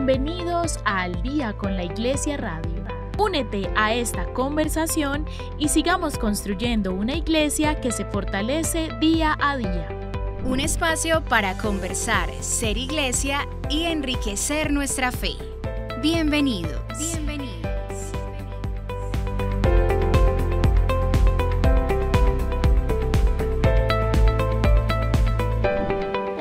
Bienvenidos a Al Día con la Iglesia Radio. Únete a esta conversación y sigamos construyendo una iglesia que se fortalece día a día. Un espacio para conversar, ser iglesia y enriquecer nuestra fe. Bienvenidos.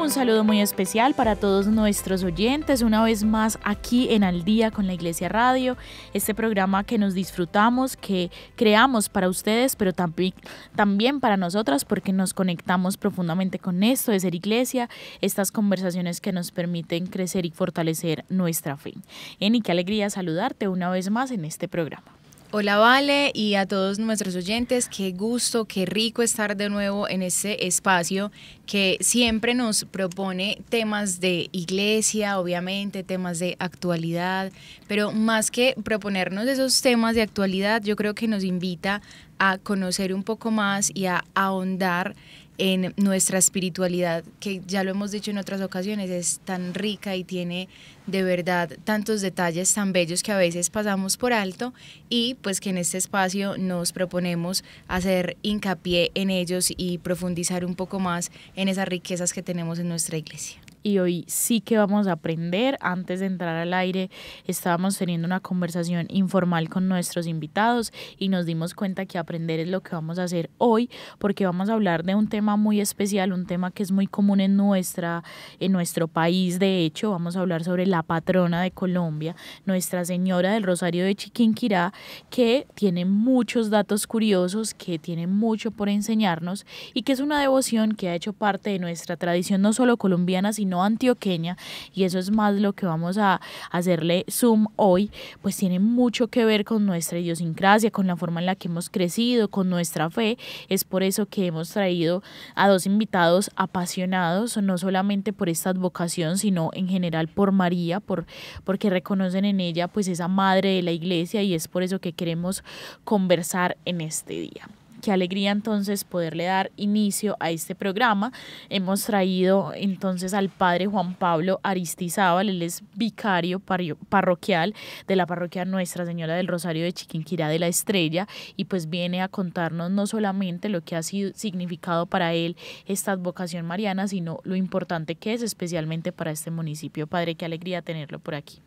Un saludo muy especial para todos nuestros oyentes, una vez más aquí en Al Día con la Iglesia Radio, este programa que nos disfrutamos, que creamos para ustedes, pero también para nosotras, porque nos conectamos profundamente con esto de ser iglesia, estas conversaciones que nos permiten crecer y fortalecer nuestra fe. Y qué alegría saludarte una vez más en este programa. Hola Vale y a todos nuestros oyentes, qué gusto, qué rico estar de nuevo en este espacio que siempre nos propone temas de iglesia, obviamente temas de actualidad, pero más que proponernos esos temas de actualidad, yo creo que nos invita a conocer un poco más y a ahondar en nuestra espiritualidad, que ya lo hemos dicho en otras ocasiones, es tan rica y tiene de verdad tantos detalles tan bellos que a veces pasamos por alto y pues que en este espacio nos proponemos hacer hincapié en ellos y profundizar un poco más en esas riquezas que tenemos en nuestra iglesia. Y hoy sí que vamos a aprender. Antes de entrar al aire estábamos teniendo una conversación informal con nuestros invitados y nos dimos cuenta que aprender es lo que vamos a hacer hoy, porque vamos a hablar de un tema muy especial, un tema que es muy común en nuestro país. De hecho, vamos a hablar sobre la patrona de Colombia, Nuestra Señora del Rosario de Chiquinquirá, que tiene muchos datos curiosos, que tiene mucho por enseñarnos y que es una devoción que ha hecho parte de nuestra tradición no solo colombiana, sino antioqueña, y eso es más lo que vamos a hacerle zoom hoy, pues tiene mucho que ver con nuestra idiosincrasia, con la forma en la que hemos crecido, con nuestra fe. Es por eso que hemos traído a dos invitados apasionados, no solamente por esta advocación, sino en general por María, porque reconocen en ella pues esa madre de la iglesia, y es por eso que queremos conversar en este día. Qué alegría entonces poderle dar inicio a este programa. Hemos traído entonces al padre Juan Pablo Aristizábal, él es vicario parroquial de la parroquia Nuestra Señora del Rosario de Chiquinquirá de la Estrella, y pues viene a contarnos no solamente lo que ha significado para él esta advocación mariana, sino lo importante que es especialmente para este municipio. Padre, qué alegría tenerlo por aquí.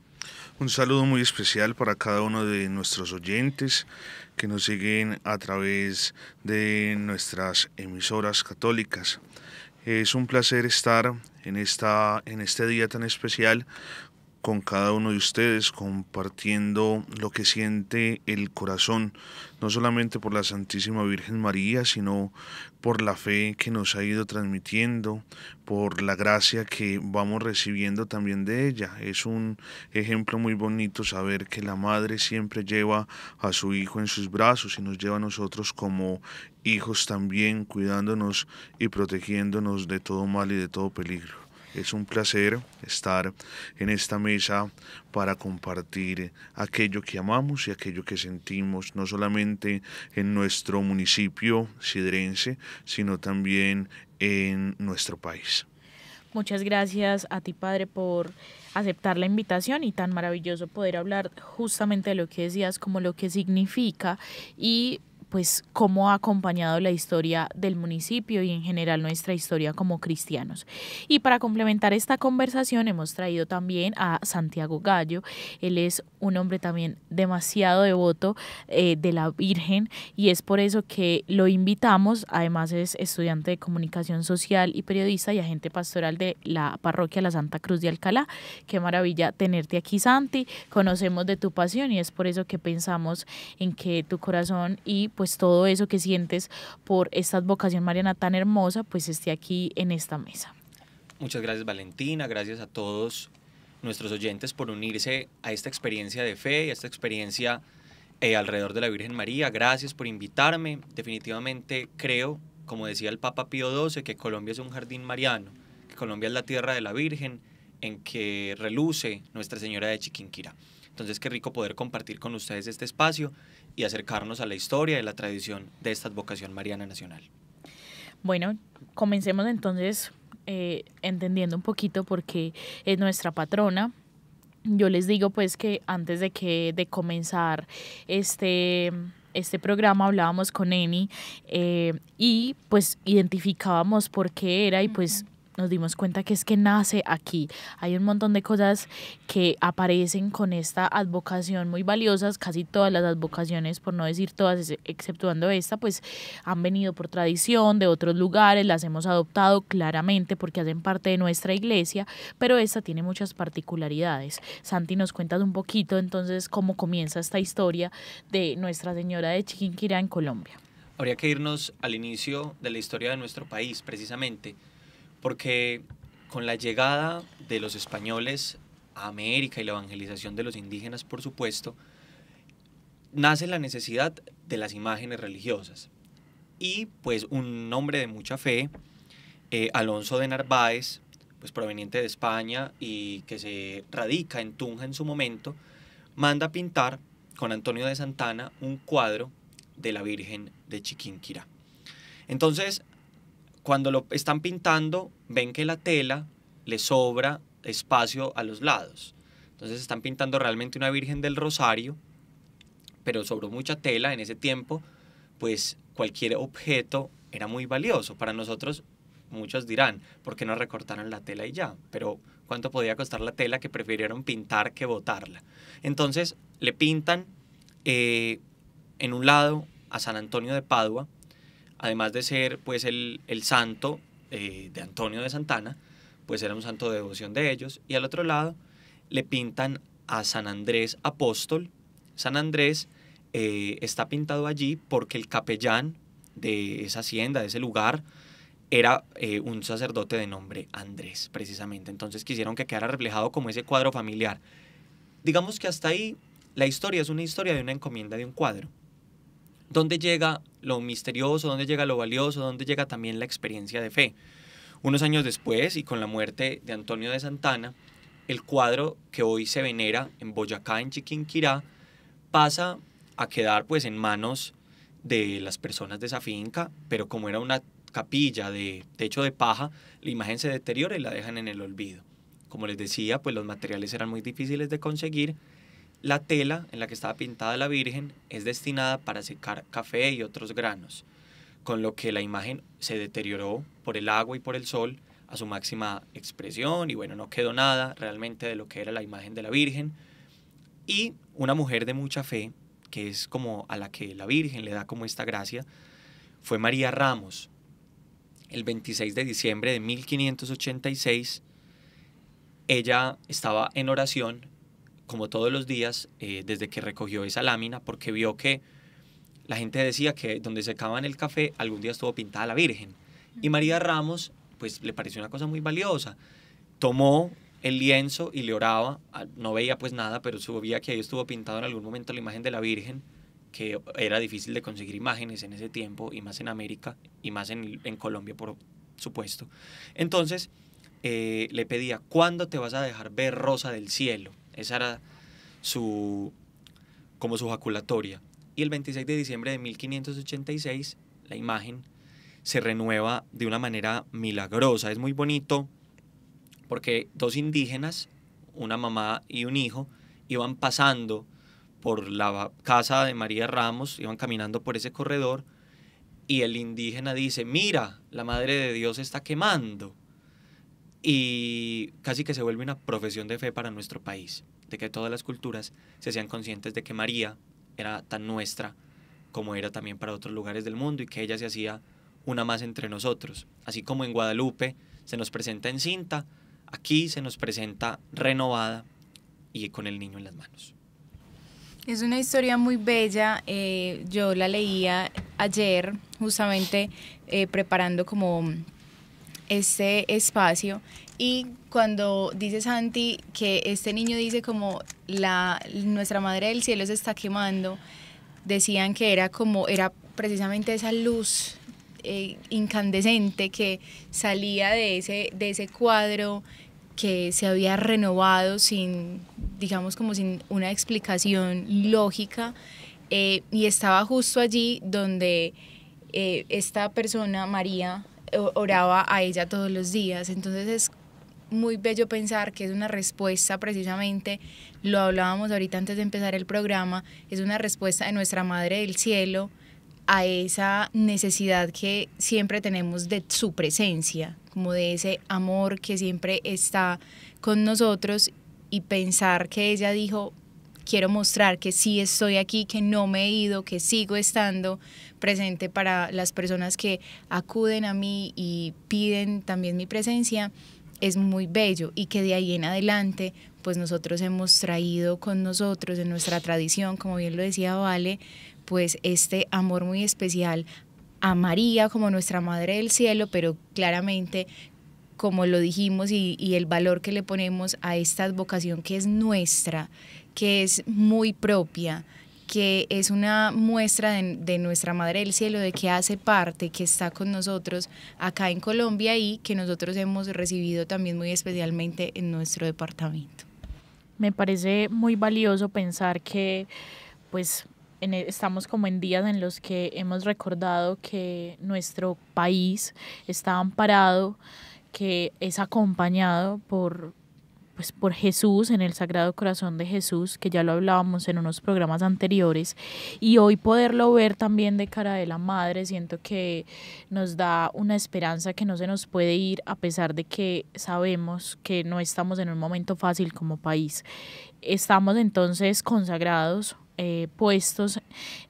Un saludo muy especial para cada uno de nuestros oyentes que nos siguen a través de nuestras emisoras católicas. Es un placer estar en este día tan especial con cada uno de ustedes, compartiendo lo que siente el corazón, no solamente por la Santísima Virgen María, sino por la fe que nos ha ido transmitiendo, por la gracia que vamos recibiendo también de ella. Es un ejemplo muy bonito saber que la Madre siempre lleva a su Hijo en sus brazos y nos lleva a nosotros como hijos también, cuidándonos y protegiéndonos de todo mal y de todo peligro. Es un placer estar en esta mesa para compartir aquello que amamos y aquello que sentimos, no solamente en nuestro municipio sidrense, sino también en nuestro país. Muchas gracias a ti, Padre, por aceptar la invitación, y tan maravilloso poder hablar justamente de lo que decías, como lo que significa y pues cómo ha acompañado la historia del municipio y en general nuestra historia como cristianos. Y para complementar esta conversación hemos traído también a Santiago Gallo. Él es un hombre también demasiado devoto de la Virgen, y es por eso que lo invitamos. Además es estudiante de comunicación social y periodista y agente pastoral de la parroquia La Santa Cruz de Alcalá. Qué maravilla tenerte aquí, Santi. Conocemos de tu pasión y es por eso que pensamos en que tu corazón y pues todo eso que sientes por esta advocación mariana tan hermosa, pues esté aquí en esta mesa. Muchas gracias, Valentina, gracias a todos nuestros oyentes por unirse a esta experiencia de fe y a esta experiencia alrededor de la Virgen María. Gracias por invitarme. Definitivamente creo, como decía el Papa Pío XII, que Colombia es un jardín mariano, que Colombia es la tierra de la Virgen, en que reluce Nuestra Señora de Chiquinquirá. Entonces, qué rico poder compartir con ustedes este espacio y acercarnos a la historia y la tradición de esta advocación mariana nacional. Bueno, comencemos entonces entendiendo un poquito por qué es nuestra patrona. yo les digo pues que antes de comenzar este programa hablábamos con Eni y pues identificábamos por qué era y pues nos dimos cuenta que es que nace aquí. Hay un montón de cosas que aparecen con esta advocación muy valiosas, casi todas las advocaciones, por no decir todas, exceptuando esta, pues han venido por tradición de otros lugares, las hemos adoptado claramente porque hacen parte de nuestra iglesia, pero esta tiene muchas particularidades. Santi, nos cuentas un poquito entonces cómo comienza esta historia de Nuestra Señora de Chiquinquirá en Colombia. Habría que irnos al inicio de la historia de nuestro país, precisamente, porque con la llegada de los españoles a América y la evangelización de los indígenas, por supuesto, nace la necesidad de las imágenes religiosas. Y pues un hombre de mucha fe, Alonso de Narváez, pues proveniente de España y que se radica en Tunja en su momento, manda pintar con Antonio de Santana un cuadro de la Virgen de Chiquinquirá. Entonces, cuando lo están pintando, ven que la tela le sobra espacio a los lados. Entonces están pintando realmente una Virgen del Rosario, pero sobró mucha tela en ese tiempo, pues cualquier objeto era muy valioso. Para nosotros, muchos dirán, ¿por qué no recortaron la tela y ya? Pero ¿cuánto podía costar la tela que prefirieron pintar que botarla? Entonces le pintan en un lado a San Antonio de Padua, además de ser pues el santo de Antonio de Santana, pues era un santo de devoción de ellos, y al otro lado le pintan a San Andrés Apóstol. San Andrés está pintado allí porque el capellán de esa hacienda, de ese lugar, era un sacerdote de nombre Andrés, precisamente. Entonces quisieron que quedara reflejado como ese cuadro familiar. Digamos que hasta ahí la historia es una historia de una encomienda de un cuadro. ¿Dónde llega lo misterioso? ¿Dónde llega lo valioso? ¿Dónde llega también la experiencia de fe? Unos años después, y con la muerte de Antonio de Santana, el cuadro que hoy se venera en Boyacá, en Chiquinquirá, pasa a quedar pues en manos de las personas de esa finca, pero como era una capilla de techo de paja, la imagen se deteriora y la dejan en el olvido. Como les decía, pues los materiales eran muy difíciles de conseguir. La tela en la que estaba pintada la Virgen es destinada para secar café y otros granos, con lo que la imagen se deterioró por el agua y por el sol a su máxima expresión y bueno, no quedó nada realmente de lo que era la imagen de la Virgen. Y una mujer de mucha fe, que es como a la que la Virgen le da como esta gracia, fue María Ramos. El 26 de diciembre de 1586, ella estaba en oración como todos los días, desde que recogió esa lámina, porque vio que la gente decía que donde secaban el café algún día estuvo pintada la Virgen. Y María Ramos, pues le pareció una cosa muy valiosa. Tomó el lienzo y le oraba, no veía pues nada, pero sabía que ahí estuvo pintado en algún momento la imagen de la Virgen, que era difícil de conseguir imágenes en ese tiempo, y más en América, y más en Colombia, por supuesto. Entonces le pedía, ¿cuándo te vas a dejar ver, Rosa del Cielo? Esa era como su jaculatoria. Y el 26 de diciembre de 1586, la imagen se renueva de una manera milagrosa. Es muy bonito porque dos indígenas, una mamá y un hijo, iban pasando por la casa de María Ramos, iban caminando por ese corredor, y el indígena dice, mira, la Madre de Dios está quemando. Y casi que se vuelve una profesión de fe para nuestro país, de que todas las culturas se sean conscientes de que María era tan nuestra como era también para otros lugares del mundo, y que ella se hacía una más entre nosotros. Así como en Guadalupe se nos presenta encinta, aquí se nos presenta renovada y con el niño en las manos. Es una historia muy bella. Yo la leía ayer justamente preparando como este espacio, y cuando dice Santi que este niño dice como nuestra Madre del Cielo se está quemando, decían que era precisamente esa luz incandescente que salía de ese cuadro, que se había renovado digamos como sin una explicación lógica, y estaba justo allí donde esta persona, María, oraba a ella todos los días. Entonces es muy bello pensar que es una respuesta precisamente, lo hablábamos ahorita antes de empezar el programa, es una respuesta de nuestra Madre del Cielo a esa necesidad que siempre tenemos de su presencia, como de ese amor que siempre está con nosotros, y pensar que ella dijo: quiero mostrar que sí estoy aquí, que no me he ido, que sigo estando presente para las personas que acuden a mí y piden también mi presencia. Es muy bello, y que de ahí en adelante pues nosotros hemos traído con nosotros en nuestra tradición, como bien lo decía Vale, pues este amor muy especial a María como nuestra Madre del Cielo, pero claramente, como lo dijimos, y el valor que le ponemos a esta vocación que es nuestra, que es muy propia, que es una muestra de nuestra Madre del Cielo, de que hace parte, que está con nosotros acá en Colombia y que nosotros hemos recibido también muy especialmente en nuestro departamento. Me parece muy valioso pensar que pues estamos como en días en los que hemos recordado que nuestro país está amparado, que es acompañado por Jesús, en el Sagrado Corazón de Jesús, que ya lo hablábamos en unos programas anteriores, y hoy poderlo ver también de cara de la Madre, siento que nos da una esperanza que no se nos puede ir, a pesar de que sabemos que no estamos en un momento fácil como país. Estamos entonces consagrados, puestos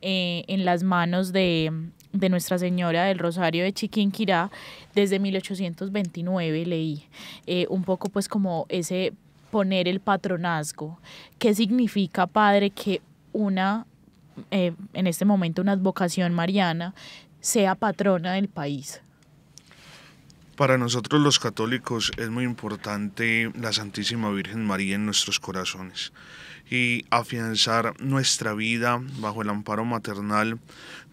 en las manos de Nuestra Señora del Rosario de Chiquinquirá desde 1829, leí un poco pues como ese poner el patronazgo. ¿Qué significa, Padre, que en este momento una advocación mariana sea patrona del país? Para nosotros los católicos es muy importante la Santísima Virgen María en nuestros corazones, y afianzar nuestra vida bajo el amparo maternal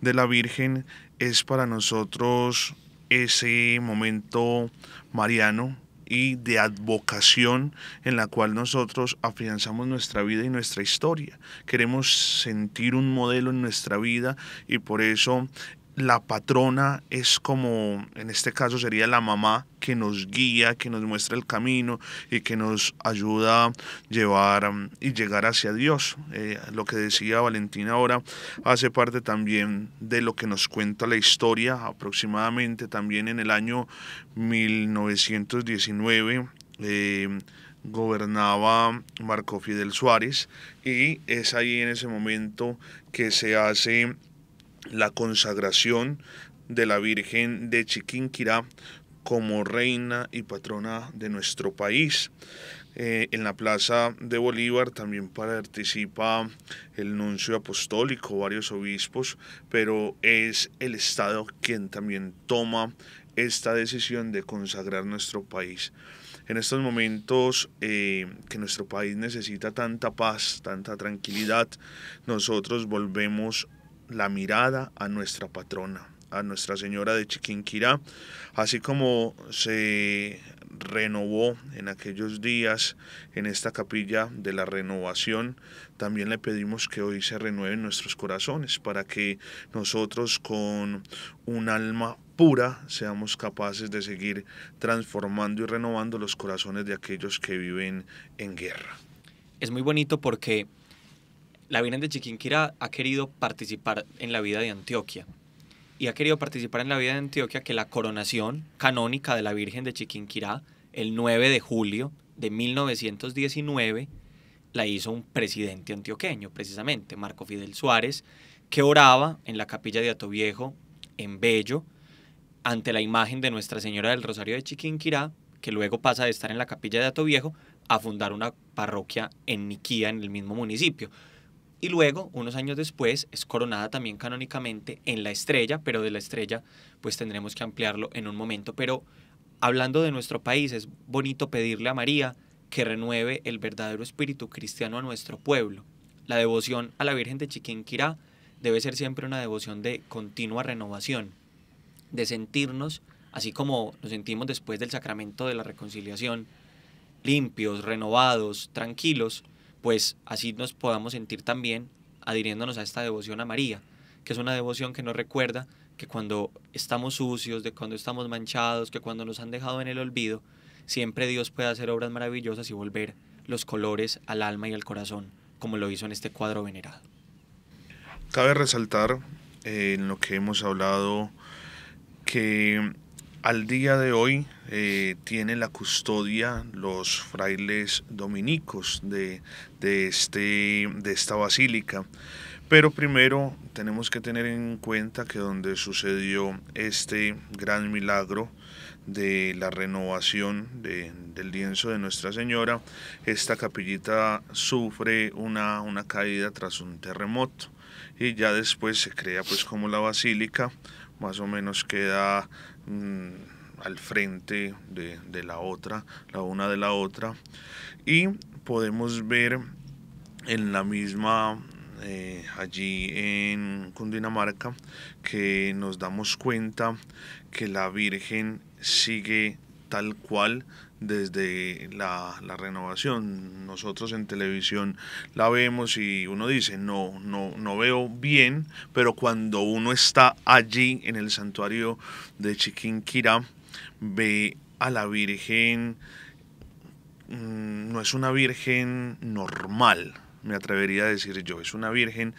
de la Virgen es para nosotros ese momento mariano y de advocación en la cual nosotros afianzamos nuestra vida y nuestra historia. Queremos sentir un modelo en nuestra vida, y por eso la patrona es como, en este caso sería la mamá, que nos guía, que nos muestra el camino y que nos ayuda a llevar y llegar hacia Dios. Lo que decía Valentina ahora hace parte también de lo que nos cuenta la historia. Aproximadamente también en el año 1919 gobernaba Marco Fidel Suárez, y es ahí en ese momento que se hace la consagración de la Virgen de Chiquinquirá como reina y patrona de nuestro país. En la Plaza de Bolívar también participa el nuncio apostólico, varios obispos, pero es el Estado quien también toma esta decisión de consagrar nuestro país. En estos momentos que nuestro país necesita tanta paz, tanta tranquilidad, nosotros volvemos la mirada a nuestra patrona, a Nuestra Señora de Chiquinquirá, así como se renovó en aquellos días en esta capilla de la renovación. También le pedimos que hoy se renueven nuestros corazones, para que nosotros con un alma pura seamos capaces de seguir transformando y renovando los corazones de aquellos que viven en guerra. Es muy bonito porque la Virgen de Chiquinquirá ha querido participar en la vida de Antioquia, y ha querido participar en la vida de Antioquia que la coronación canónica de la Virgen de Chiquinquirá, el 9 de julio de 1919, la hizo un presidente antioqueño, precisamente, Marco Fidel Suárez, que oraba en la capilla de Atoviejo, en Bello, ante la imagen de Nuestra Señora del Rosario de Chiquinquirá, que luego pasa de estar en la capilla de Atoviejo a fundar una parroquia en Niquía, en el mismo municipio. Y luego, unos años después, es coronada también canónicamente en La Estrella, pero de La Estrella pues tendremos que ampliarlo en un momento. Pero hablando de nuestro país, es bonito pedirle a María que renueve el verdadero espíritu cristiano a nuestro pueblo. La devoción a la Virgen de Chiquinquirá debe ser siempre una devoción de continua renovación, de sentirnos, así como nos sentimos después del sacramento de la reconciliación, limpios, renovados, tranquilos, pues así nos podamos sentir también adhiriéndonos a esta devoción a María, que es una devoción que nos recuerda que cuando estamos sucios, de cuando estamos manchados, que cuando nos han dejado en el olvido, siempre Dios puede hacer obras maravillosas y volver los colores al alma y al corazón, como lo hizo en este cuadro venerado. Cabe resaltar en lo que hemos hablado que al día de hoy tiene la custodia los frailes dominicos de esta basílica. Pero primero tenemos que tener en cuenta que donde sucedió este gran milagro de la renovación del lienzo de Nuestra Señora, esta capillita sufre una caída tras un terremoto y ya después se crea pues como la basílica, más o menos queda al frente de la otra, la una de la otra, y podemos ver en la misma allí en Cundinamarca que nos damos cuenta que la Virgen sigue tal cual desde la renovación. Nosotros en televisión la vemos y uno dice no veo bien, pero cuando uno está allí en el santuario de Chiquinquirá ve a la Virgen, no es una Virgen normal, me atrevería a decir yo, es una Virgen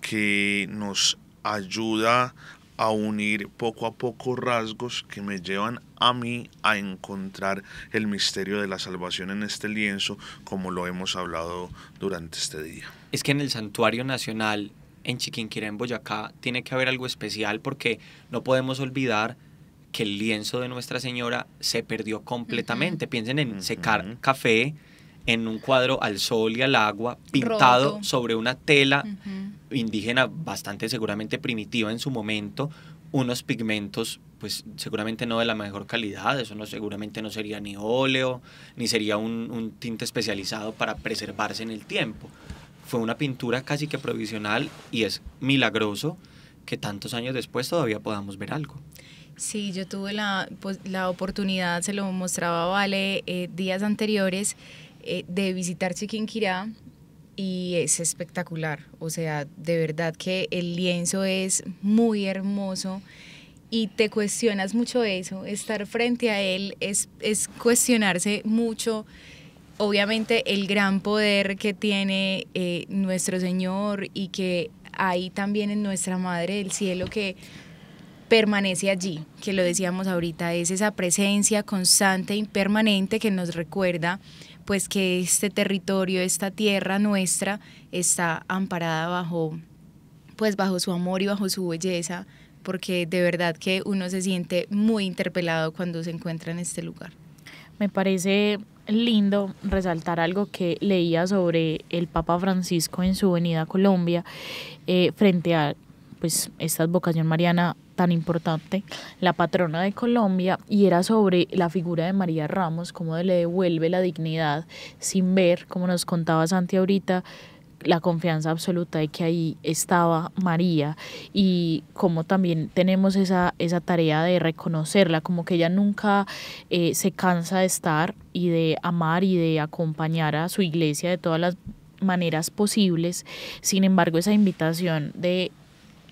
que nos ayuda a unir poco a poco rasgos que me llevan a mí a encontrar el misterio de la salvación en este lienzo, como lo hemos hablado durante este día. Es que en el Santuario Nacional en Chiquinquirá, en Boyacá, tiene que haber algo especial porque no podemos olvidar que el lienzo de Nuestra Señora se perdió completamente. Piensen en secar café en un cuadro al sol y al agua, pintado roto sobre una tela indígena bastante seguramente primitiva en su momento, unos pigmentos pues seguramente no de la mejor calidad, eso seguramente no sería ni óleo, ni sería un tinte especializado para preservarse en el tiempo. Fue una pintura casi que provisional y es milagroso que tantos años después todavía podamos ver algo. Sí, yo tuve la oportunidad, se lo mostraba a Vale días anteriores, de visitar Chiquinquirá y es espectacular, o sea, de verdad que el lienzo es muy hermoso y te cuestionas mucho eso, estar frente a él es cuestionarse mucho, obviamente el gran poder que tiene nuestro Señor y que hay también en nuestra Madre del Cielo que permanece allí, que lo decíamos ahorita, es esa presencia constante y permanente que nos recuerda pues que este territorio, esta tierra nuestra está amparada bajo su amor y bajo su belleza, porque de verdad que uno se siente muy interpelado cuando se encuentra en este lugar. Me parece lindo resaltar algo que leía sobre el Papa Francisco en su venida a Colombia, frente a pues esta advocación mariana tan importante, la patrona de Colombia, y era sobre la figura de María Ramos, cómo le devuelve la dignidad sin ver, como nos contaba Santi ahorita, la confianza absoluta de que ahí estaba María, y como también tenemos esa tarea de reconocerla, como que ella nunca se cansa de estar y de amar y de acompañar a su iglesia de todas las maneras posibles. Sin embargo, esa invitación de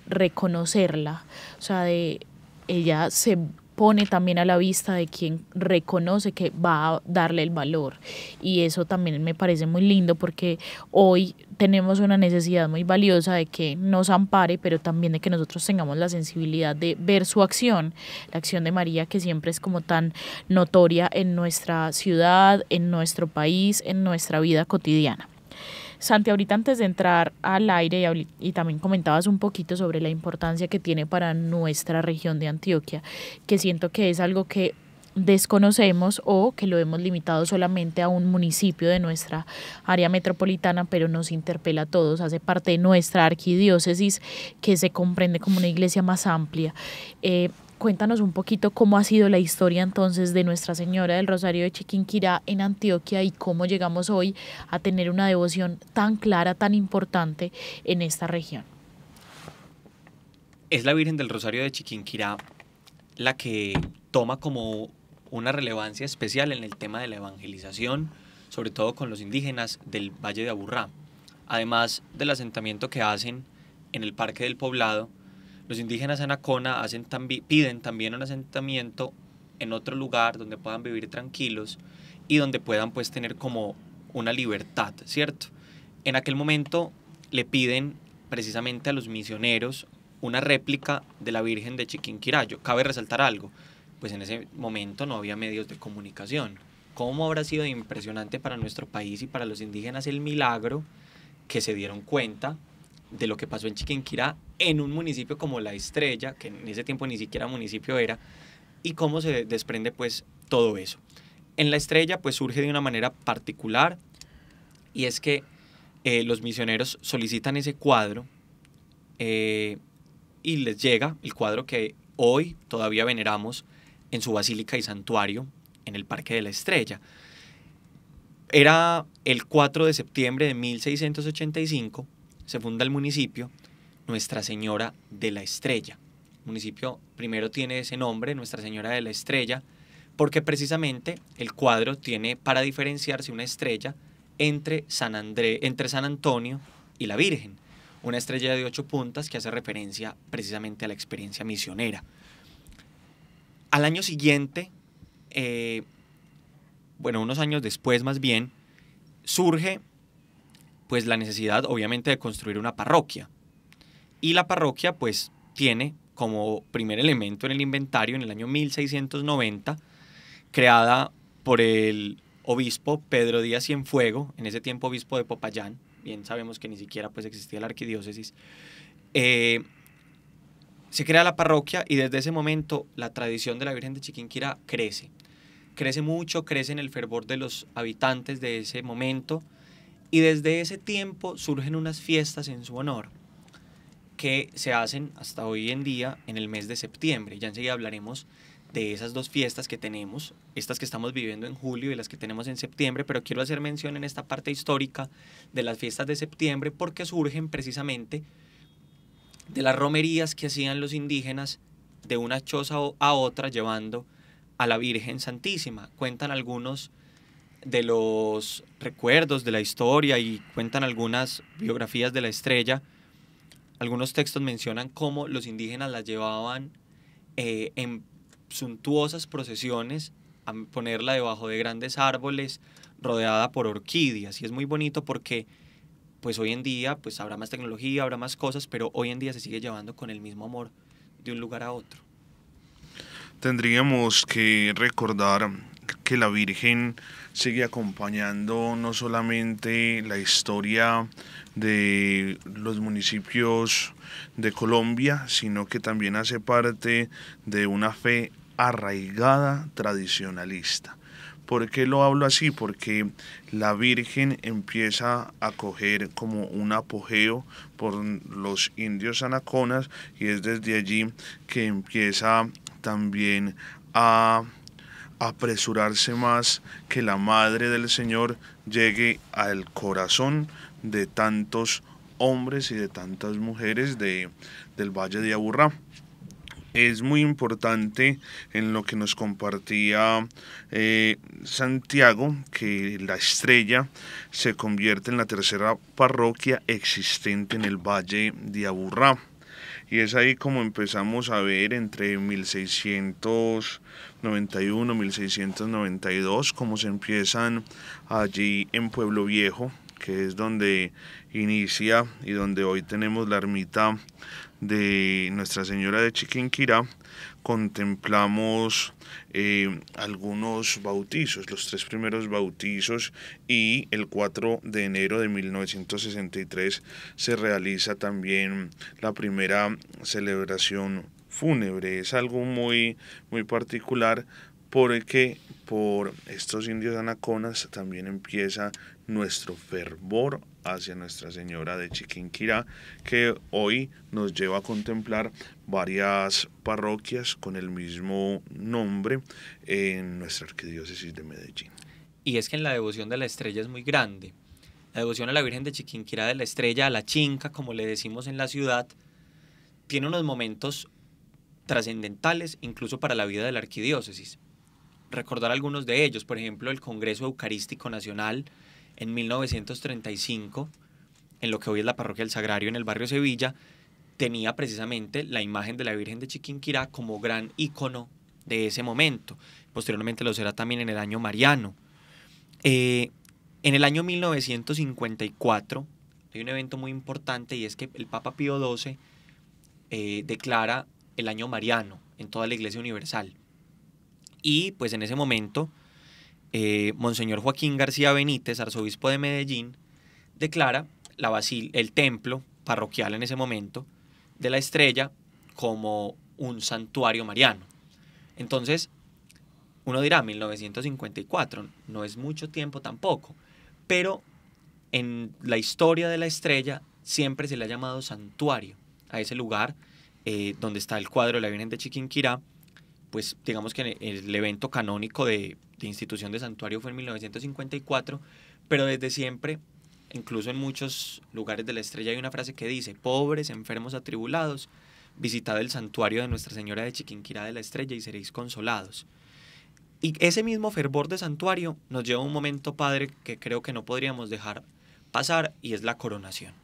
reconocerla, o sea, ella se pone también a la vista de quien reconoce que va a darle el valor, y eso también me parece muy lindo porque hoy tenemos una necesidad muy valiosa de que nos ampare, pero también de que nosotros tengamos la sensibilidad de ver su acción, la acción de María, que siempre es como tan notoria en nuestra ciudad, en nuestro país, en nuestra vida cotidiana. Santi, ahorita antes de entrar al aire y también comentabas un poquito sobre la importancia que tiene para nuestra región de Antioquia, que siento que es algo que desconocemos o que lo hemos limitado solamente a un municipio de nuestra área metropolitana, pero nos interpela a todos, hace parte de nuestra arquidiócesis que se comprende como una iglesia más amplia. Cuéntanos un poquito cómo ha sido la historia entonces de Nuestra Señora del Rosario de Chiquinquirá en Antioquia y cómo llegamos hoy a tener una devoción tan clara, tan importante en esta región. Es la Virgen del Rosario de Chiquinquirá la que toma como una relevancia especial en el tema de la evangelización, sobre todo con los indígenas del Valle de Aburrá. Además del asentamiento que hacen en el Parque del Poblado, los indígenas Anacona piden también un asentamiento en otro lugar donde puedan vivir tranquilos y donde puedan pues tener como una libertad, ¿cierto? En aquel momento le piden precisamente a los misioneros una réplica de la Virgen de Chiquinquirá. Cabe resaltar algo, pues en ese momento no había medios de comunicación. ¿Cómo habrá sido impresionante para nuestro país y para los indígenas el milagro que se dieron cuenta de lo que pasó en Chiquinquirá, en un municipio como La Estrella, que en ese tiempo ni siquiera municipio era, y cómo se desprende pues todo eso? En La Estrella pues surge de una manera particular, y es que los misioneros solicitan ese cuadro y les llega el cuadro que hoy todavía veneramos en su basílica y santuario en el Parque de la Estrella. Era el 4 de septiembre de 1685, se funda el municipio Nuestra Señora de la Estrella. El municipio primero tiene ese nombre, Nuestra Señora de la Estrella, porque precisamente el cuadro tiene para diferenciarse una estrella entre San Antonio y la Virgen, una estrella de 8 puntas que hace referencia precisamente a la experiencia misionera. Al año siguiente, unos años después más bien, surge pues la necesidad obviamente de construir una parroquia, y la parroquia pues tiene como primer elemento en el inventario en el año 1690, creada por el obispo Pedro Díaz Cienfuego, en ese tiempo obispo de Popayán. Bien sabemos que ni siquiera pues existía la arquidiócesis. Se crea la parroquia, y desde ese momento la tradición de la Virgen de Chiquinquirá crece mucho, crece en el fervor de los habitantes de ese momento, y desde ese tiempo surgen unas fiestas en su honor que se hacen hasta hoy en día en el mes de septiembre. Ya enseguida hablaremos de esas dos fiestas que tenemos, estas que estamos viviendo en julio y las que tenemos en septiembre, pero quiero hacer mención en esta parte histórica de las fiestas de septiembre porque surgen precisamente de las romerías que hacían los indígenas de una choza a otra llevando a la Virgen Santísima. Cuentan algunos de los recuerdos de la historia y cuentan algunas biografías de la Estrella. Algunos textos mencionan cómo los indígenas las llevaban en suntuosas procesiones a ponerla debajo de grandes árboles rodeada por orquídeas, y es muy bonito porque pues hoy en día pues habrá más tecnología, habrá más cosas, pero hoy en día se sigue llevando con el mismo amor de un lugar a otro. Tendríamos que recordar que la Virgen sigue acompañando no solamente la historia de los municipios de Colombia, sino que también hace parte de una fe arraigada tradicionalista. ¿Por qué lo hablo así? Porque la Virgen empieza a coger como un apogeo por los indios anaconas, y es desde allí que empieza también a apresurarse más que la Madre del Señor llegue al corazón de tantos hombres y de tantas mujeres del Valle de Aburrá. Es muy importante en lo que nos compartía Santiago, que la Estrella se convierte en la tercera parroquia existente en el Valle de Aburrá. Y es ahí como empezamos a ver entre 1691, 1692, cómo se empiezan allí en Pueblo Viejo, que es donde inicia y donde hoy tenemos la ermita de Nuestra Señora de Chiquinquirá. Contemplamos algunos bautizos, los 3 primeros bautizos, y el 4 de enero de 1963 se realiza también la primera celebración fúnebre. Es algo muy, muy particular porque por estos indios anaconas también empieza nuestro fervor hacia Nuestra Señora de Chiquinquirá, que hoy nos lleva a contemplar varias parroquias con el mismo nombre en nuestra arquidiócesis de Medellín. Y es que en la devoción de la Estrella es muy grande. La devoción a la Virgen de Chiquinquirá de la Estrella, a la Chinca, como le decimos en la ciudad, tiene unos momentos trascendentales incluso para la vida de la arquidiócesis. Recordar algunos de ellos, por ejemplo, el Congreso Eucarístico Nacional en 1935, en lo que hoy es la Parroquia del Sagrario en el barrio Sevilla, tenía precisamente la imagen de la Virgen de Chiquinquirá como gran ícono de ese momento. Posteriormente lo será también en el año mariano. En el año 1954 hay un evento muy importante, y es que el Papa Pío XII declara el año mariano en toda la Iglesia Universal. Y pues en ese momento, Monseñor Joaquín García Benítez, arzobispo de Medellín, declara el templo parroquial en ese momento de la Estrella como un santuario mariano. Entonces, uno dirá, 1954, no es mucho tiempo tampoco, pero en la historia de la Estrella siempre se le ha llamado santuario a ese lugar donde está el cuadro de la Virgen de Chiquinquirá. Pues digamos que el evento canónico de institución de santuario fue en 1954, pero desde siempre, incluso en muchos lugares de la Estrella hay una frase que dice: pobres, enfermos, atribulados, visitad el santuario de Nuestra Señora de Chiquinquirá de la Estrella y seréis consolados. Y ese mismo fervor de santuario nos lleva a un momento, padre, que creo que no podríamos dejar pasar, y es la coronación.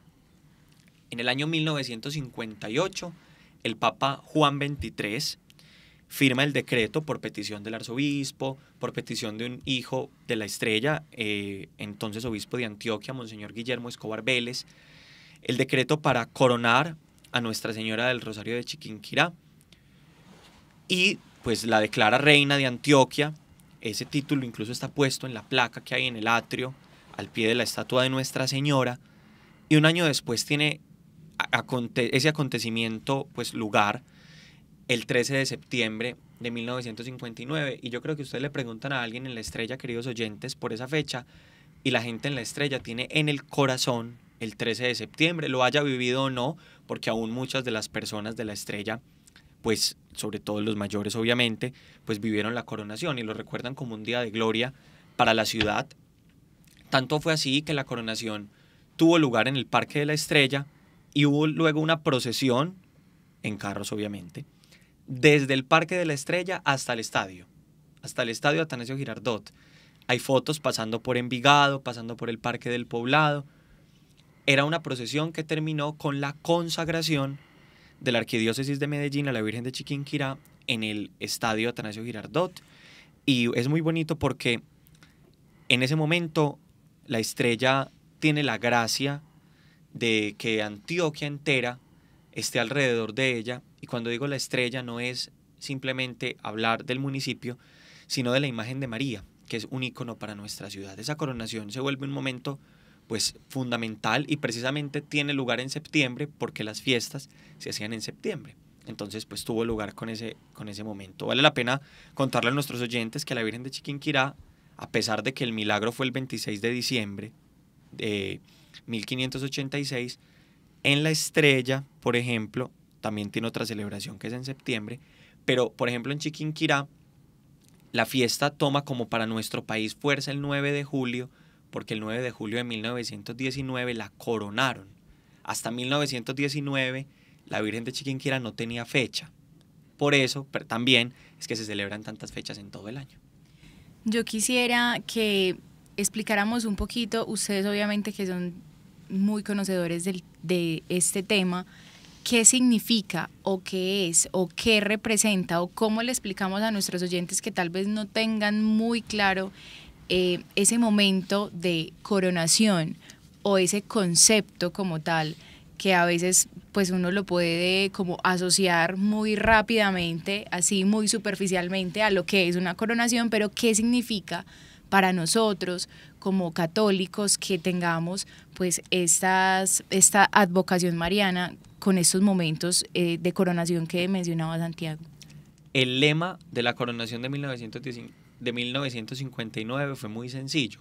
En el año 1958, el Papa Juan XXIII firma el decreto por petición del arzobispo, por petición de un hijo de la Estrella, entonces obispo de Antioquia, Monseñor Guillermo Escobar Vélez, el decreto para coronar a Nuestra Señora del Rosario de Chiquinquirá, y pues la declara reina de Antioquia. Ese título incluso está puesto en la placa que hay en el atrio, al pie de la estatua de Nuestra Señora, y un año después tiene ese acontecimiento pues lugar, el 13 de septiembre de 1959, y yo creo que ustedes le preguntan a alguien en la Estrella, queridos oyentes, por esa fecha, y la gente en la Estrella tiene en el corazón el 13 de septiembre, lo haya vivido o no, porque aún muchas de las personas de la Estrella, pues sobre todo los mayores obviamente, pues vivieron la coronación y lo recuerdan como un día de gloria para la ciudad. Tanto fue así que la coronación tuvo lugar en el Parque de la Estrella, y hubo luego una procesión, en carros obviamente, desde el Parque de la Estrella hasta el estadio Atanasio Girardot. Hay fotos pasando por Envigado, pasando por el Parque del Poblado. Era una procesión que terminó con la consagración de la Arquidiócesis de Medellín a la Virgen de Chiquinquirá en el estadio Atanasio Girardot. Y es muy bonito porque en ese momento la Estrella tiene la gracia de que Antioquia entera esté alrededor de ella, y cuando digo la Estrella no es simplemente hablar del municipio, sino de la imagen de María, que es un ícono para nuestra ciudad. Esa coronación se vuelve un momento pues fundamental, y precisamente tiene lugar en septiembre porque las fiestas se hacían en septiembre. Entonces pues tuvo lugar con ese momento. Vale la pena contarle a nuestros oyentes que la Virgen de Chiquinquirá, a pesar de que el milagro fue el 26 de diciembre de 1586, en la Estrella, por ejemplo, también tiene otra celebración que es en septiembre, pero por ejemplo en Chiquinquirá la fiesta toma como para nuestro país fuerza el 9 de julio, porque el 9 de julio de 1919 la coronaron. Hasta 1919 la Virgen de Chiquinquirá no tenía fecha. Por eso también es que se celebran tantas fechas en todo el año. Yo quisiera que explicáramos un poquito, ustedes obviamente que son muy conocedores de este tema, qué significa o qué es o qué representa, o cómo le explicamos a nuestros oyentes que tal vez no tengan muy claro ese momento de coronación o ese concepto como tal, que a veces pues uno lo puede como asociar muy rápidamente, así muy superficialmente, a lo que es una coronación, pero qué significa para nosotros como católicos que tengamos pues esta advocación mariana con estos momentos de coronación que mencionaba Santiago. El lema de la coronación de 1959 fue muy sencillo.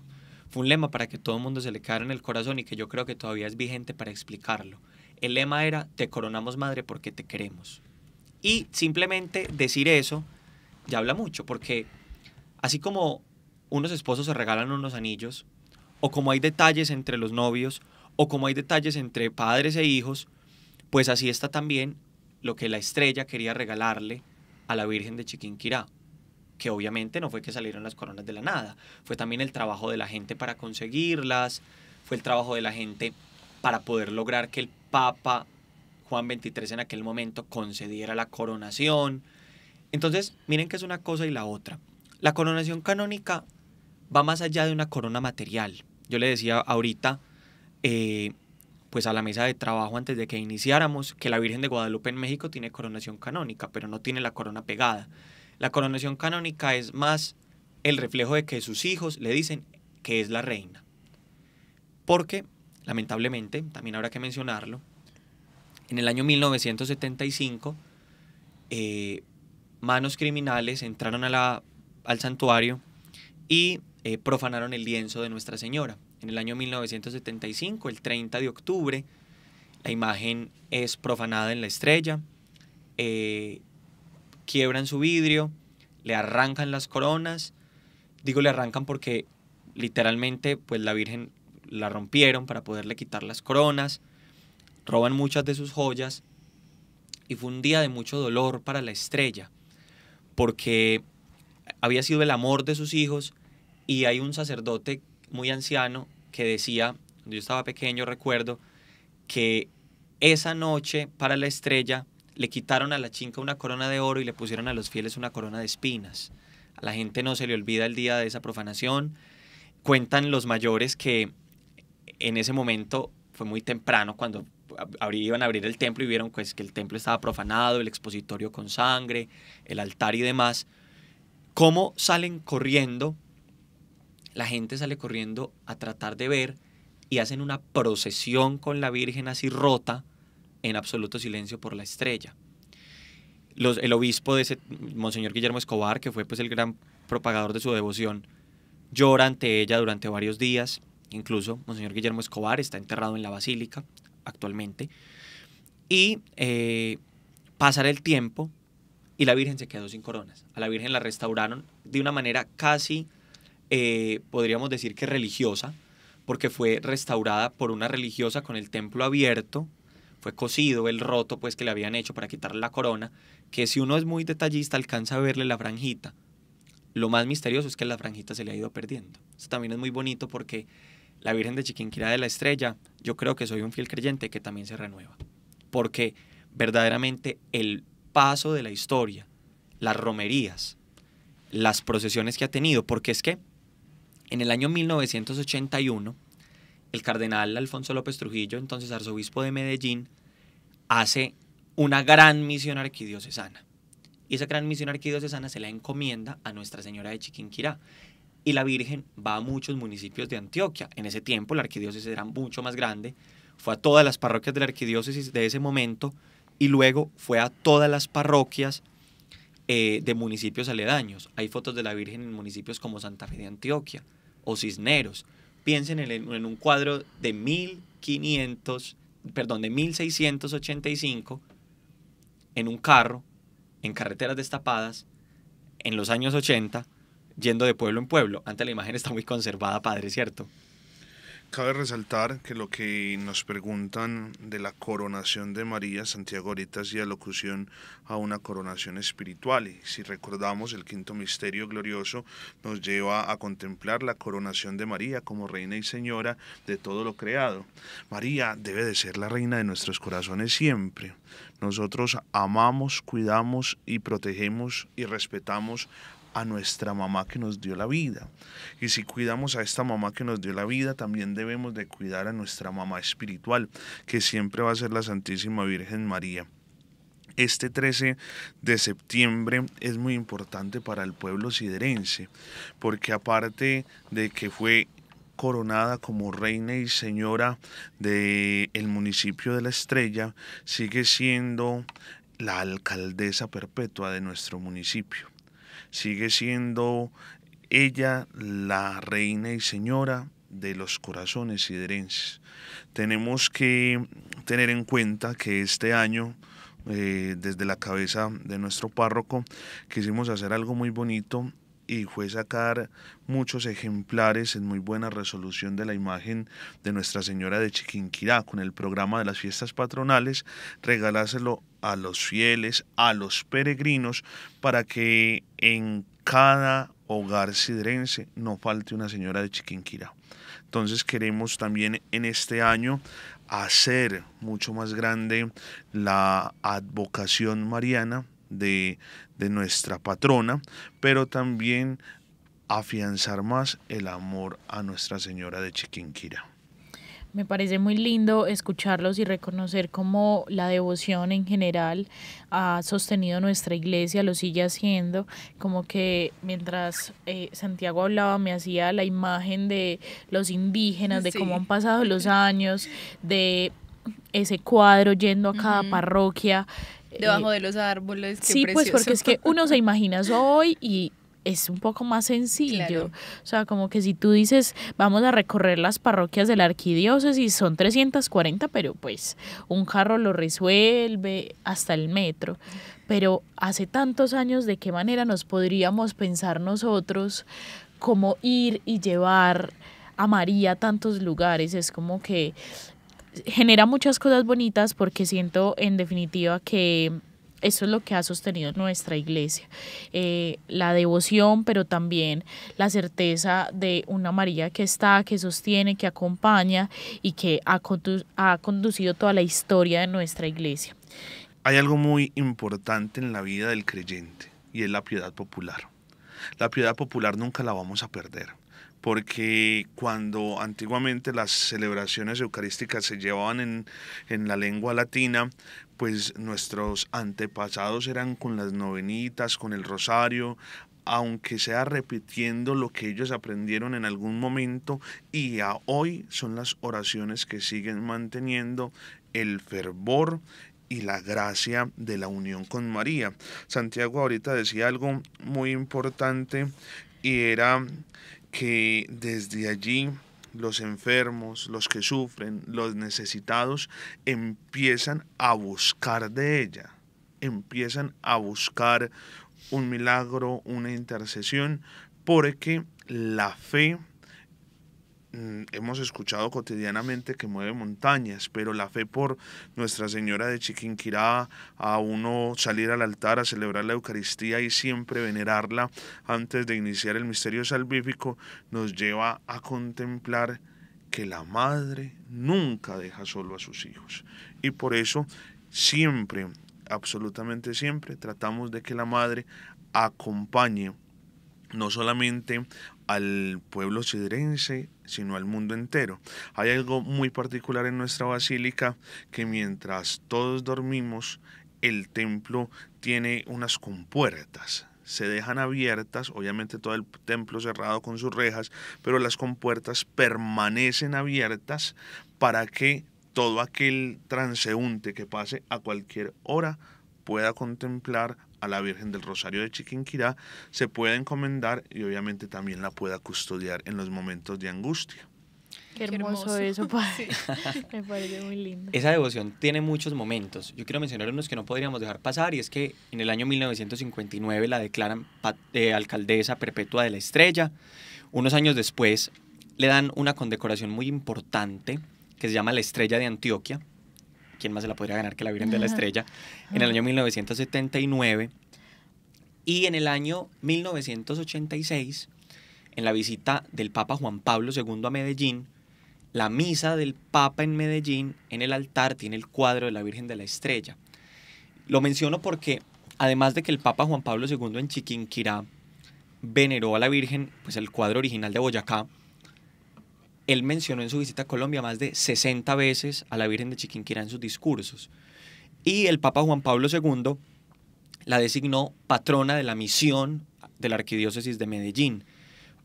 Fue un lema para que todo el mundo se le quedara en el corazón y que yo creo que todavía es vigente para explicarlo. El lema era: te coronamos, madre, porque te queremos. Y simplemente decir eso ya habla mucho, porque así como unos esposos se regalan unos anillos, o como hay detalles entre los novios, o como hay detalles entre padres e hijos, pues así está también lo que la Estrella quería regalarle a la Virgen de Chiquinquirá, que obviamente no fue que salieron las coronas de la nada, fue también el trabajo de la gente para conseguirlas, fue el trabajo de la gente para poder lograr que el Papa Juan XXIII en aquel momento concediera la coronación. Entonces, miren que es una cosa y la otra. La coronación canónica va más allá de una corona material. Yo le decía ahorita, pues a la mesa de trabajo antes de que iniciáramos, que la Virgen de Guadalupe en México tiene coronación canónica, pero no tiene la corona pegada. La coronación canónica es más el reflejo de que sus hijos le dicen que es la reina. Porque, lamentablemente, también habrá que mencionarlo, en el año 1975, manos criminales entraron al santuario y profanaron el lienzo de Nuestra Señora. En el año 1975, el 30 de octubre, la imagen es profanada en la Estrella, quiebran su vidrio, le arrancan las coronas. Digo le arrancan porque literalmente pues la Virgen la rompieron para poderle quitar las coronas, roban muchas de sus joyas y fue un día de mucho dolor para la Estrella porque había sido el amor de sus hijos y hay un sacerdote muy anciano que decía, cuando yo estaba pequeño recuerdo, que esa noche para la Estrella le quitaron a la Chinca una corona de oro y le pusieron a los fieles una corona de espinas. A la gente no se le olvida el día de esa profanación. Cuentan los mayores que en ese momento fue muy temprano cuando iban a abrir el templo y vieron pues, que el templo estaba profanado, el expositorio con sangre, el altar y demás. ¿Cómo salen corriendo? La gente sale corriendo a tratar de ver y hacen una procesión con la Virgen así rota en absoluto silencio por la Estrella. El obispo de ese, Monseñor Guillermo Escobar, que fue pues el gran propagador de su devoción, llora ante ella durante varios días. Incluso Monseñor Guillermo Escobar está enterrado en la basílica actualmente. Y pasará el tiempo y la Virgen se quedó sin coronas. A la Virgen la restauraron de una manera casi, podríamos decir que religiosa, porque fue restaurada por una religiosa con el templo abierto. Fue cosido el roto pues que le habían hecho para quitarle la corona, que si uno es muy detallista alcanza a verle la franjita. Lo más misterioso es que la franjita se le ha ido perdiendo. Esto también es muy bonito porque la Virgen de Chiquinquirá de la Estrella, yo creo que soy un fiel creyente que también se renueva. Porque verdaderamente el paso de la historia, las romerías, las procesiones que ha tenido, porque es que en el año 1981, el cardenal Alfonso López Trujillo, entonces arzobispo de Medellín, hace una gran misión arquidiocesana. Y esa gran misión arquidiocesana se la encomienda a Nuestra Señora de Chiquinquirá. Y la Virgen va a muchos municipios de Antioquia. En ese tiempo la arquidiócesis era mucho más grande. Fue a todas las parroquias de la arquidiócesis de ese momento y luego fue a todas las parroquias de municipios aledaños. Hay fotos de la Virgen en municipios como Santa Fe de Antioquia o Cisneros. Piensen en un cuadro de 1685 en un carro, en carreteras destapadas, en los años 80, yendo de pueblo en pueblo. Antes la imagen está muy conservada, padre, ¿cierto? Cabe resaltar que lo que nos preguntan de la coronación de María, Santiago ahorita hacía locución a una coronación espiritual, y si recordamos el quinto misterio glorioso nos lleva a contemplar la coronación de María como reina y señora de todo lo creado. María debe de ser la reina de nuestros corazones siempre. Nosotros amamos, cuidamos y protegemos y respetamos a nuestra mamá que nos dio la vida, y si cuidamos a esta mamá que nos dio la vida, también debemos de cuidar a nuestra mamá espiritual, que siempre va a ser la Santísima Virgen María. Este 13 de septiembre es muy importante para el pueblo siderense, porque aparte de que fue coronada como reina y señora del municipio de La Estrella, sigue siendo la alcaldesa perpetua de nuestro municipio. Sigue siendo ella la reina y señora de los corazones siderenses. Tenemos que tener en cuenta que este año, desde la cabeza de nuestro párroco, quisimos hacer algo muy bonito y fue sacar muchos ejemplares en muy buena resolución de la imagen de Nuestra Señora de Chiquinquirá con el programa de las fiestas patronales, regalárselo a los fieles, a los peregrinos, para que en cada hogar siderense no falte una Señora de Chiquinquirá. Entonces queremos también en este año hacer mucho más grande la advocación mariana de nuestra patrona, pero también afianzar más el amor a Nuestra Señora de Chiquinquirá. Me parece muy lindo escucharlos y reconocer cómo la devoción en general ha sostenido nuestra iglesia, lo sigue haciendo, como que mientras Santiago hablaba me hacía la imagen de los indígenas, de cómo han pasado los años, de ese cuadro yendo a cada parroquia. Debajo de los árboles, qué sí, precioso. pues porque es que uno se imagina eso hoy y es un poco más sencillo, Claro. O sea, como que si tú dices, vamos a recorrer las parroquias de la arquidiócesis, son 340, pero pues un carro lo resuelve hasta el metro. Pero hace tantos años, ¿de qué manera nos podríamos pensar nosotros cómo ir y llevar a María a tantos lugares? Es como que genera muchas cosas bonitas porque siento en definitiva que eso es lo que ha sostenido nuestra iglesia, la devoción, pero también la certeza de una María que está, que sostiene, que acompaña y que ha conducido toda la historia de nuestra iglesia. Hay algo muy importante en la vida del creyente y es la piedad popular. La piedad popular nunca la vamos a perder, porque cuando antiguamente las celebraciones eucarísticas se llevaban en la lengua latina, pues nuestros antepasados eran con las novenitas, con el rosario, aunque sea repitiendo lo que ellos aprendieron en algún momento, y hoy son las oraciones que siguen manteniendo el fervor y la gracia de la unión con María. Santiago ahorita decía algo muy importante y era que desde allí los enfermos, los que sufren, los necesitados empiezan a buscar de ella, empiezan a buscar un milagro, una intercesión, porque la fe, hemos escuchado cotidianamente que mueve montañas, pero la fe por Nuestra Señora de Chiquinquirá, a uno salir al altar a celebrar la Eucaristía y siempre venerarla antes de iniciar el misterio salvífico, nos lleva a contemplar que la madre nunca deja solo a sus hijos. Y por eso siempre, absolutamente siempre, tratamos de que la madre acompañe no solamente al pueblo siderense, sino al mundo entero. Hay algo muy particular en nuestra basílica, que mientras todos dormimos, el templo tiene unas compuertas. Se dejan abiertas, obviamente todo el templo cerrado con sus rejas, pero las compuertas permanecen abiertas para que todo aquel transeúnte que pase a cualquier hora pueda contemplar a la Virgen del Rosario de Chiquinquirá, se pueda encomendar y obviamente también la pueda custodiar en los momentos de angustia. Qué hermoso eso, padre. Sí. Me parece muy lindo. Esa devoción tiene muchos momentos. Yo quiero mencionar unos que no podríamos dejar pasar, y es que en el año 1959 la declaran alcaldesa perpetua de la Estrella. Unos años después le dan una condecoración muy importante que se llama la Estrella de Antioquia. ¿Quién más se la podría ganar que la Virgen de la Estrella? En el año 1979. Y en el año 1986, en la visita del Papa Juan Pablo II a Medellín, la misa del Papa en Medellín, en el altar tiene el cuadro de la Virgen de la Estrella. Lo menciono porque, además de que el Papa Juan Pablo II en Chiquinquirá veneró a la Virgen, pues el cuadro original de Boyacá, él mencionó en su visita a Colombia más de 60 veces a la Virgen de Chiquinquirá en sus discursos. Y el Papa Juan Pablo II la designó patrona de la misión de la Arquidiócesis de Medellín,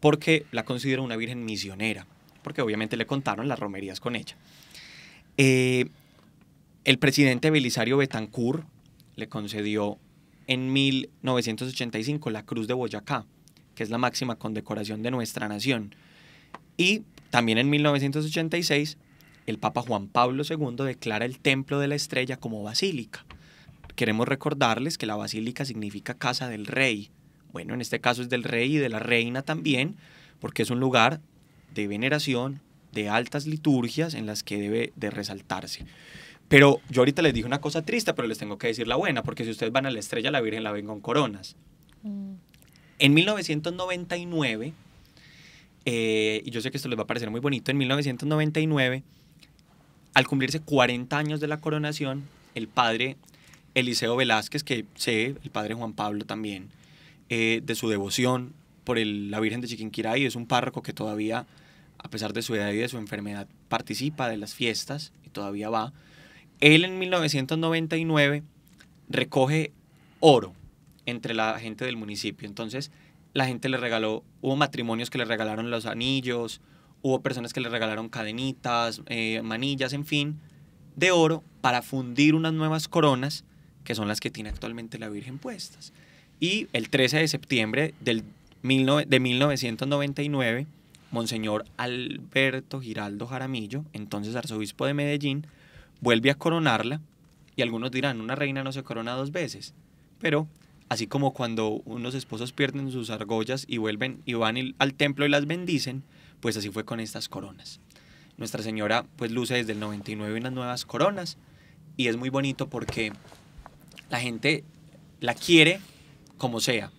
porque la considera una virgen misionera, porque obviamente le contaron las romerías con ella. El presidente Belisario Betancur le concedió en 1985 la Cruz de Boyacá, que es la máxima condecoración de nuestra nación. Y también en 1986 el Papa Juan Pablo II declara el Templo de la Estrella como basílica. Queremos recordarles que la basílica significa casa del rey. Bueno, en este caso es del rey y de la reina también, porque es un lugar de veneración, de altas liturgias en las que debe de resaltarse. Pero yo ahorita les dije una cosa triste, pero les tengo que decir la buena, porque si ustedes van a la Estrella, la Virgen la ven con coronas. En 1999, y yo sé que esto les va a parecer muy bonito, en 1999, al cumplirse 40 años de la coronación, el padre Eliseo Velázquez, que sé, el padre Juan Pablo también, de su devoción por la Virgen de Chiquinquirá, y es un párroco que todavía, a pesar de su edad y de su enfermedad, participa de las fiestas y todavía va. Él en 1999 recoge oro entre la gente del municipio. Entonces la gente le regaló, hubo matrimonios que le regalaron los anillos, hubo personas que le regalaron cadenitas, manillas, en fin, de oro para fundir unas nuevas coronas que son las que tiene actualmente la Virgen puestas. Y el 13 de septiembre de 1999, Monseñor Alberto Giraldo Jaramillo, entonces arzobispo de Medellín, vuelve a coronarla, y algunos dirán, una reina no se corona dos veces, pero así como cuando unos esposos pierden sus argollas y vuelven y van al templo y las bendicen, pues así fue con estas coronas. Nuestra Señora pues luce desde el 99 unas nuevas coronas, y es muy bonito porque la gente la quiere como sea,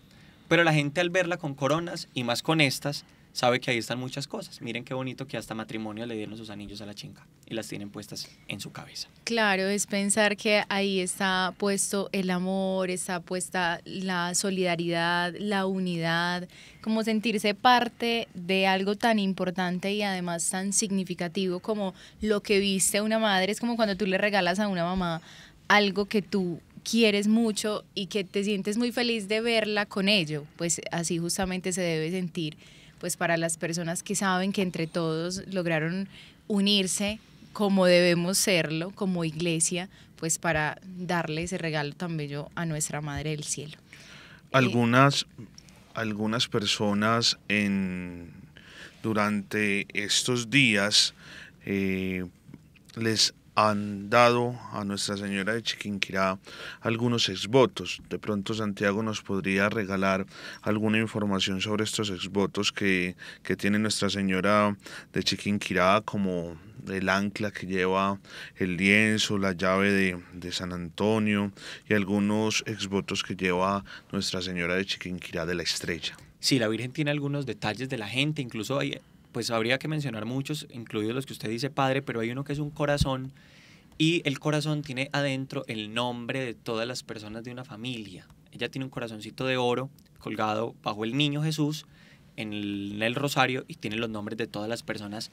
pero la gente al verla con coronas y más con estas, sabe que ahí están muchas cosas. Miren qué bonito que hasta matrimonio le dieron sus anillos a la chinga y las tienen puestas en su cabeza. Claro, es pensar que ahí está puesto el amor, está puesta la solidaridad, la unidad, como sentirse parte de algo tan importante y además tan significativo como lo que viste una madre. Es como cuando tú le regalas a una mamá algo que tú quieres mucho y que te sientes muy feliz de verla con ello, pues así justamente se debe sentir pues para las personas que saben que entre todos lograron unirse como debemos serlo, como iglesia, pues para darle ese regalo tan bello a nuestra Madre del Cielo. Algunas personas durante estos días les han dado a Nuestra Señora de Chiquinquirá algunos exvotos. De pronto Santiago nos podría regalar alguna información sobre estos exvotos que tiene Nuestra Señora de Chiquinquirá, como el ancla que lleva el lienzo, la llave de San Antonio, y algunos exvotos que lleva Nuestra Señora de Chiquinquirá de la Estrella. Sí, la Virgen tiene algunos detalles de la gente, incluso hay, pues habría que mencionar muchos, incluidos los que usted dice, padre, pero hay uno que es un corazón, y el corazón tiene adentro el nombre de todas las personas de una familia. Ella tiene un corazoncito de oro colgado bajo el niño Jesús en el rosario, y tiene los nombres de todas las personas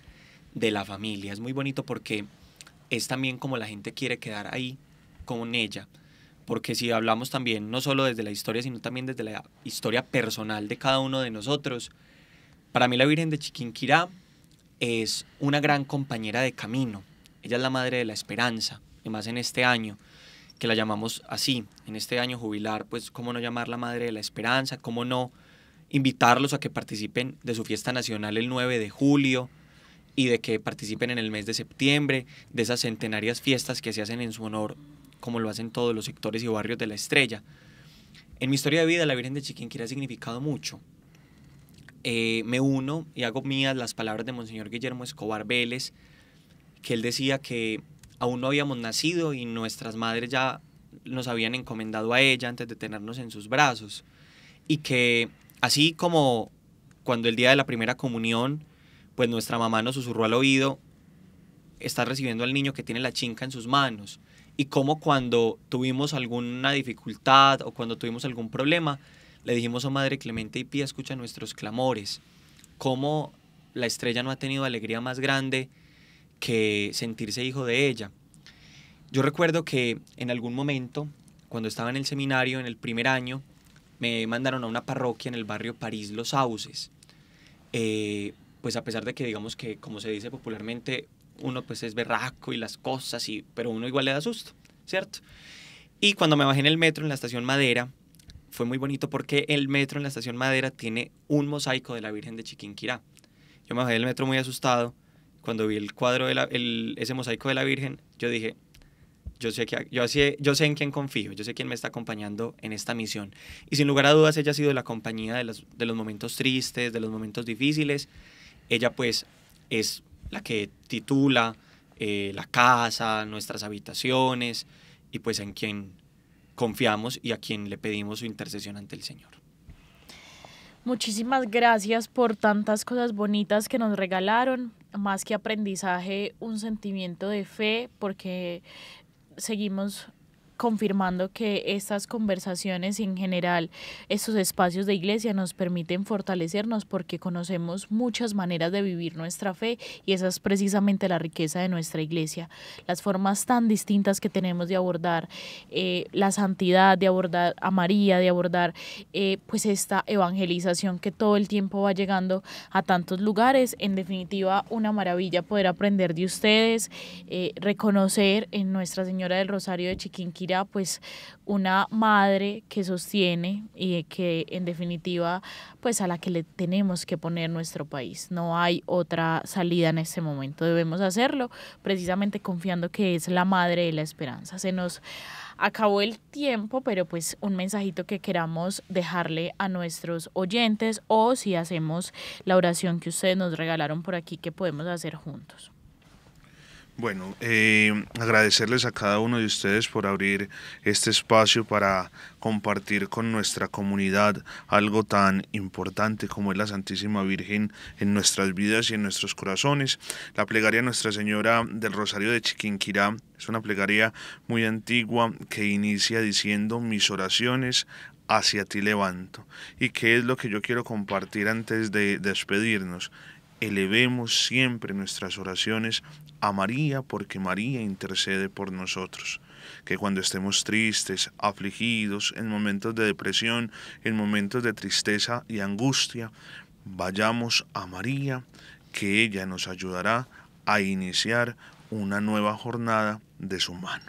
de la familia. Es muy bonito porque es también como la gente quiere quedar ahí con ella, porque si hablamos también no solo desde la historia, sino también desde la historia personal de cada uno de nosotros, para mí la Virgen de Chiquinquirá es una gran compañera de camino. Ella es la Madre de la Esperanza, y más en este año, que la llamamos así, en este año jubilar, pues cómo no llamarla Madre de la Esperanza, cómo no invitarlos a que participen de su fiesta nacional el 9 de julio, y de que participen en el mes de septiembre, de esas centenarias fiestas que se hacen en su honor, como lo hacen todos los sectores y barrios de la Estrella. En mi historia de vida, la Virgen de Chiquinquirá ha significado mucho. Me uno y hago mías las palabras de Monseñor Guillermo Escobar Vélez, que él decía que aún no habíamos nacido y nuestras madres ya nos habían encomendado a ella antes de tenernos en sus brazos, y que así como cuando el día de la primera comunión, pues nuestra mamá nos susurró al oído, está recibiendo al niño que tiene la chinca en sus manos, y como cuando tuvimos alguna dificultad o cuando tuvimos algún problema, le dijimos, oh Madre clemente y pía, escucha nuestros clamores. Cómo la Estrella no ha tenido alegría más grande que sentirse hijo de ella. Yo recuerdo que en algún momento, cuando estaba en el seminario, en el primer año, me mandaron a una parroquia en el barrio París Los Sauces. Pues a pesar de que, digamos que, como se dice popularmente, uno pues es berraco y las cosas, pero uno igual le da susto, ¿cierto? Y cuando me bajé en el metro en la estación Madera, fue muy bonito porque el metro en la estación Madera tiene un mosaico de la Virgen de Chiquinquirá. Yo me bajé del metro muy asustado. Cuando vi el cuadro ese mosaico de la Virgen, yo dije, yo sé en quién confío, yo sé quién me está acompañando en esta misión. Y sin lugar a dudas, ella ha sido la compañía de los momentos tristes, de los momentos difíciles. Ella pues es la que titula la casa, nuestras habitaciones, y pues en quien confiamos y a quien le pedimos su intercesión ante el Señor. Muchísimas gracias por tantas cosas bonitas que nos regalaron. Más que aprendizaje, un sentimiento de fe, porque seguimos confirmando que estas conversaciones y en general estos espacios de iglesia nos permiten fortalecernos porque conocemos muchas maneras de vivir nuestra fe y esa es precisamente la riqueza de nuestra iglesia, las formas tan distintas que tenemos de abordar la santidad, de abordar a María, de abordar pues esta evangelización que todo el tiempo va llegando a tantos lugares. En definitiva, una maravilla poder aprender de ustedes, reconocer en Nuestra Señora del Rosario de Chiquinquirá pues una madre que sostiene y que en definitiva pues a la que le tenemos que poner nuestro país. No hay otra salida en este momento, debemos hacerlo precisamente confiando que es la madre de la esperanza. Se nos acabó el tiempo, pero pues un mensajito que queramos dejarle a nuestros oyentes o si hacemos la oración que ustedes nos regalaron por aquí que podemos hacer juntos. Bueno, agradecerles a cada uno de ustedes por abrir este espacio para compartir con nuestra comunidad algo tan importante como es la Santísima Virgen en nuestras vidas y en nuestros corazones. La plegaria Nuestra Señora del Rosario de Chiquinquirá es una plegaria muy antigua que inicia diciendo: mis oraciones hacia ti levanto. ¿Y qué es lo que yo quiero compartir antes de despedirnos? Elevemos siempre nuestras oraciones a María, porque María intercede por nosotros. Que cuando estemos tristes, afligidos, en momentos de depresión, en momentos de tristeza y angustia, vayamos a María, que ella nos ayudará a iniciar una nueva jornada de su mano.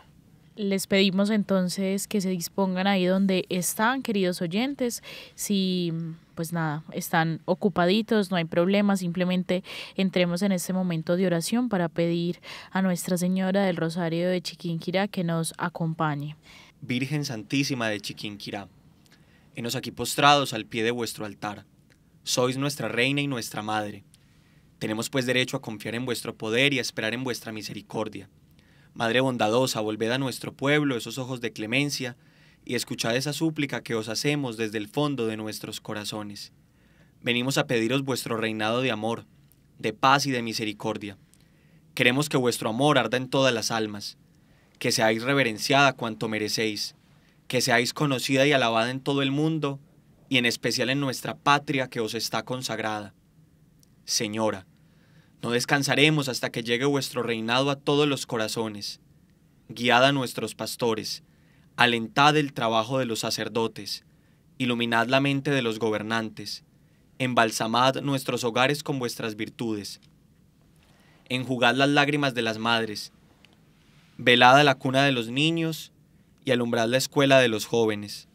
Les pedimos entonces que se dispongan ahí donde están, queridos oyentes. Si pues nada, están ocupaditos, no hay problema, simplemente entremos en este momento de oración para pedir a Nuestra Señora del Rosario de Chiquinquirá que nos acompañe. Virgen Santísima de Chiquinquirá, henos aquí postrados al pie de vuestro altar. Sois nuestra Reina y nuestra Madre. Tenemos pues derecho a confiar en vuestro poder y a esperar en vuestra misericordia. Madre bondadosa, volved a nuestro pueblo esos ojos de clemencia y escuchad esa súplica que os hacemos desde el fondo de nuestros corazones. Venimos a pediros vuestro reinado de amor, de paz y de misericordia. Queremos que vuestro amor arda en todas las almas, que seáis reverenciada cuanto merecéis, que seáis conocida y alabada en todo el mundo y en especial en nuestra patria que os está consagrada. Señora, no descansaremos hasta que llegue vuestro reinado a todos los corazones. Guiad a nuestros pastores, alentad el trabajo de los sacerdotes, iluminad la mente de los gobernantes, embalsamad nuestros hogares con vuestras virtudes, enjugad las lágrimas de las madres, velad a la cuna de los niños y alumbrad la escuela de los jóvenes,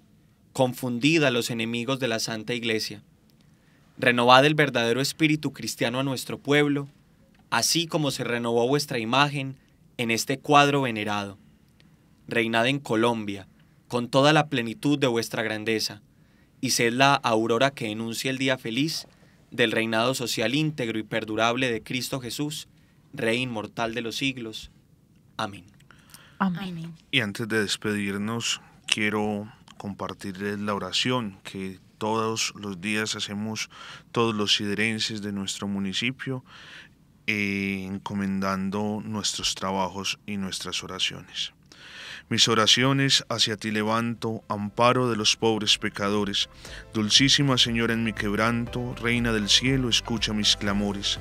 confundid a los enemigos de la Santa Iglesia, renovad el verdadero espíritu cristiano a nuestro pueblo, así como se renovó vuestra imagen en este cuadro venerado. Reinad en Colombia, con toda la plenitud de vuestra grandeza, y sed la aurora que enuncia el día feliz del reinado social íntegro y perdurable de Cristo Jesús, Rey inmortal de los siglos. Amén. Amén. Y antes de despedirnos, quiero compartirles la oración que todos los días hacemos todos los siderenses de nuestro municipio, encomendando nuestros trabajos y nuestras oraciones. Mis oraciones hacia ti levanto, amparo de los pobres pecadores. Dulcísima Señora en mi quebranto, Reina del cielo, escucha mis clamores.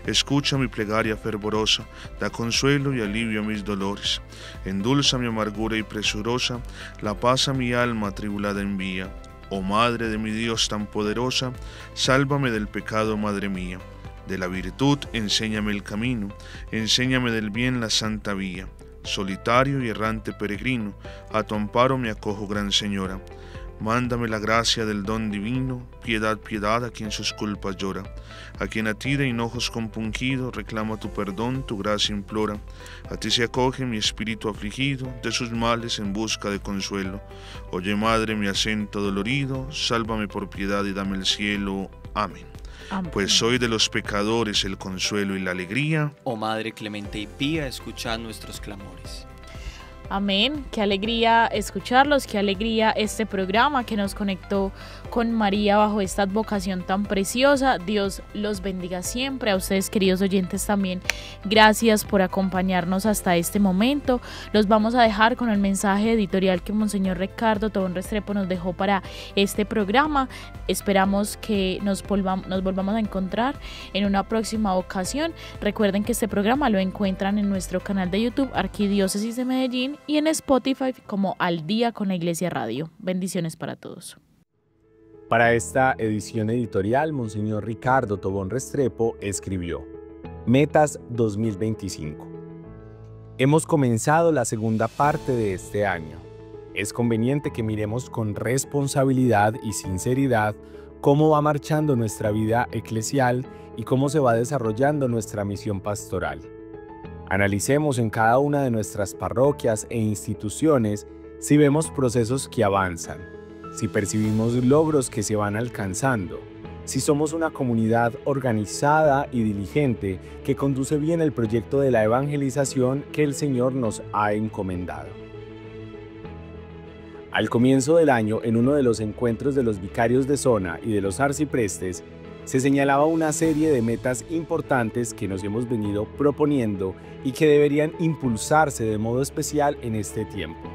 Escucha mi plegaria fervorosa, da consuelo y alivio a mis dolores. Endulza mi amargura y presurosa, la paz a mi alma atribulada envía. Oh Madre de mi Dios tan poderosa, sálvame del pecado, Madre mía. De la virtud enséñame el camino, enséñame del bien la santa vía. Solitario y errante peregrino, a tu amparo me acojo, Gran Señora. Mándame la gracia del don divino, piedad, piedad a quien sus culpas llora. A quien a ti de hinojos compungido reclama tu perdón, tu gracia implora. A ti se acoge mi espíritu afligido, de sus males en busca de consuelo. Oye, Madre, mi acento dolorido, sálvame por piedad y dame el cielo. Amén. Amén. Pues soy de los pecadores el consuelo y la alegría. Oh Madre clemente y pía, escuchad nuestros clamores. Amén, qué alegría escucharlos, qué alegría este programa que nos conectó con María bajo esta advocación tan preciosa. Dios los bendiga siempre, a ustedes queridos oyentes también, gracias por acompañarnos hasta este momento. Los vamos a dejar con el mensaje editorial que Monseñor Ricardo Tobón Restrepo nos dejó para este programa. Esperamos que nos volvamos a encontrar en una próxima ocasión. Recuerden que este programa lo encuentran en nuestro canal de YouTube Arquidiócesis de Medellín y en Spotify como Al Día con la Iglesia Radio. Bendiciones para todos. Para esta edición editorial, Monseñor Ricardo Tobón Restrepo escribió: Metas 2025. Hemos comenzado la segunda parte de este año. Es conveniente que miremos con responsabilidad y sinceridad cómo va marchando nuestra vida eclesial y cómo se va desarrollando nuestra misión pastoral. Analicemos en cada una de nuestras parroquias e instituciones si vemos procesos que avanzan, si percibimos logros que se van alcanzando, si somos una comunidad organizada y diligente que conduce bien el proyecto de la evangelización que el Señor nos ha encomendado. Al comienzo del año, en uno de los encuentros de los vicarios de zona y de los arciprestes, se señalaba una serie de metas importantes que nos hemos venido proponiendo y que deberían impulsarse de modo especial en este tiempo.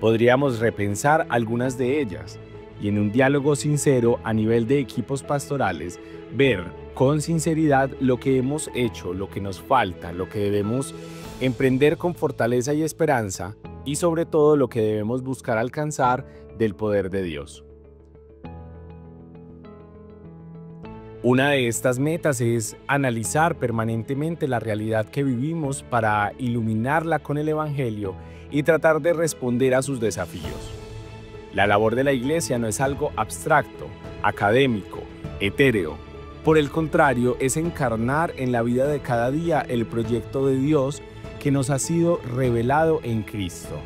Podríamos repensar algunas de ellas y en un diálogo sincero a nivel de equipos pastorales, ver con sinceridad lo que hemos hecho, lo que nos falta, lo que debemos emprender con fortaleza y esperanza y sobre todo lo que debemos buscar alcanzar del poder de Dios. Una de estas metas es analizar permanentemente la realidad que vivimos para iluminarla con el Evangelio y tratar de responder a sus desafíos. La labor de la Iglesia no es algo abstracto, académico, etéreo. Por el contrario, es encarnar en la vida de cada día el proyecto de Dios que nos ha sido revelado en Cristo.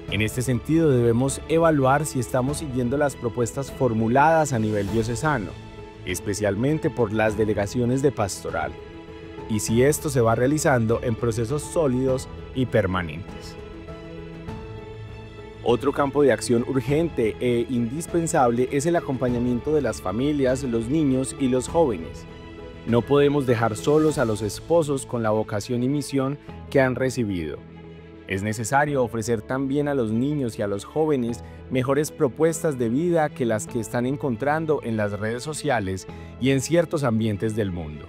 En este sentido, debemos evaluar si estamos siguiendo las propuestas formuladas a nivel diocesano, especialmente por las delegaciones de pastoral, y si esto se va realizando en procesos sólidos y permanentes. Otro campo de acción urgente e indispensable es el acompañamiento de las familias, los niños y los jóvenes. No podemos dejar solos a los esposos con la vocación y misión que han recibido. Es necesario ofrecer también a los niños y a los jóvenes mejores propuestas de vida que las que están encontrando en las redes sociales y en ciertos ambientes del mundo.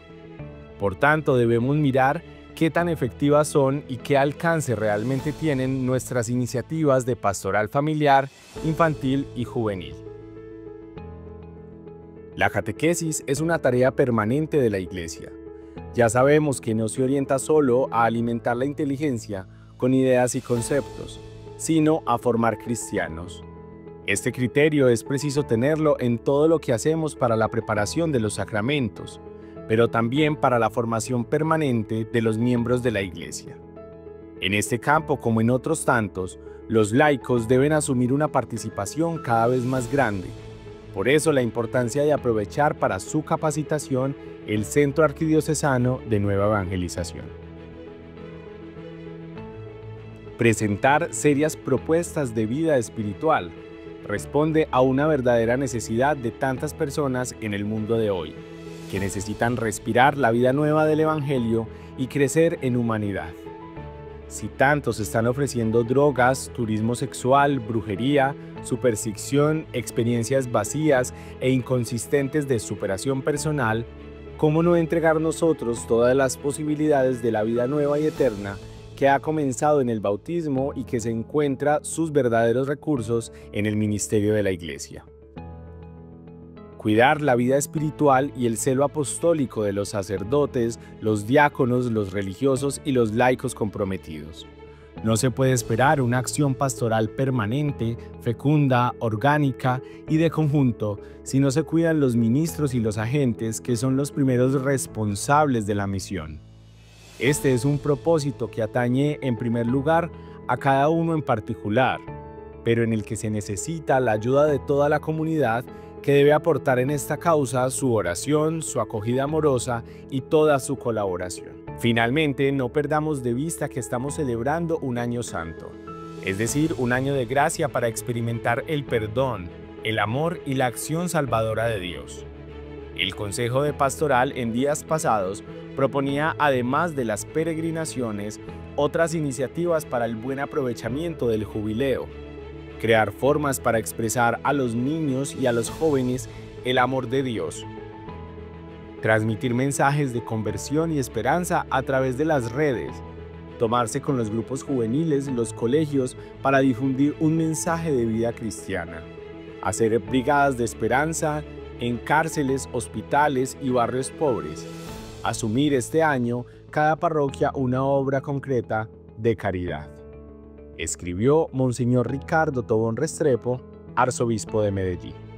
Por tanto, debemos mirar qué tan efectivas son y qué alcance realmente tienen nuestras iniciativas de pastoral familiar, infantil y juvenil. La catequesis es una tarea permanente de la Iglesia. Ya sabemos que no se orienta solo a alimentar la inteligencia con ideas y conceptos, sino a formar cristianos. Este criterio es preciso tenerlo en todo lo que hacemos para la preparación de los sacramentos, pero también para la formación permanente de los miembros de la Iglesia. En este campo, como en otros tantos, los laicos deben asumir una participación cada vez más grande. Por eso la importancia de aprovechar para su capacitación el Centro Arquidiocesano de Nueva Evangelización. Presentar serias propuestas de vida espiritual responde a una verdadera necesidad de tantas personas en el mundo de hoy, que necesitan respirar la vida nueva del Evangelio y crecer en humanidad. Si tantos están ofreciendo drogas, turismo sexual, brujería, superstición, experiencias vacías e inconsistentes de superación personal, ¿cómo no entregar nosotros todas las posibilidades de la vida nueva y eterna que ha comenzado en el bautismo y que se encuentra sus verdaderos recursos en el ministerio de la Iglesia? Cuidar la vida espiritual y el celo apostólico de los sacerdotes, los diáconos, los religiosos y los laicos comprometidos. No se puede esperar una acción pastoral permanente, fecunda, orgánica y de conjunto si no se cuidan los ministros y los agentes que son los primeros responsables de la misión. Este es un propósito que atañe en primer lugar a cada uno en particular, pero en el que se necesita la ayuda de toda la comunidad que debe aportar en esta causa su oración, su acogida amorosa y toda su colaboración. Finalmente, no perdamos de vista que estamos celebrando un año santo, es decir, un año de gracia para experimentar el perdón, el amor y la acción salvadora de Dios. El Consejo de Pastoral en días pasados proponía, además de las peregrinaciones, otras iniciativas para el buen aprovechamiento del jubileo, crear formas para expresar a los niños y a los jóvenes el amor de Dios, transmitir mensajes de conversión y esperanza a través de las redes, tomarse con los grupos juveniles, los colegios para difundir un mensaje de vida cristiana, hacer brigadas de esperanza en cárceles, hospitales y barrios pobres, asumir este año cada parroquia una obra concreta de caridad. Escribió Monseñor Ricardo Tobón Restrepo, arzobispo de Medellín.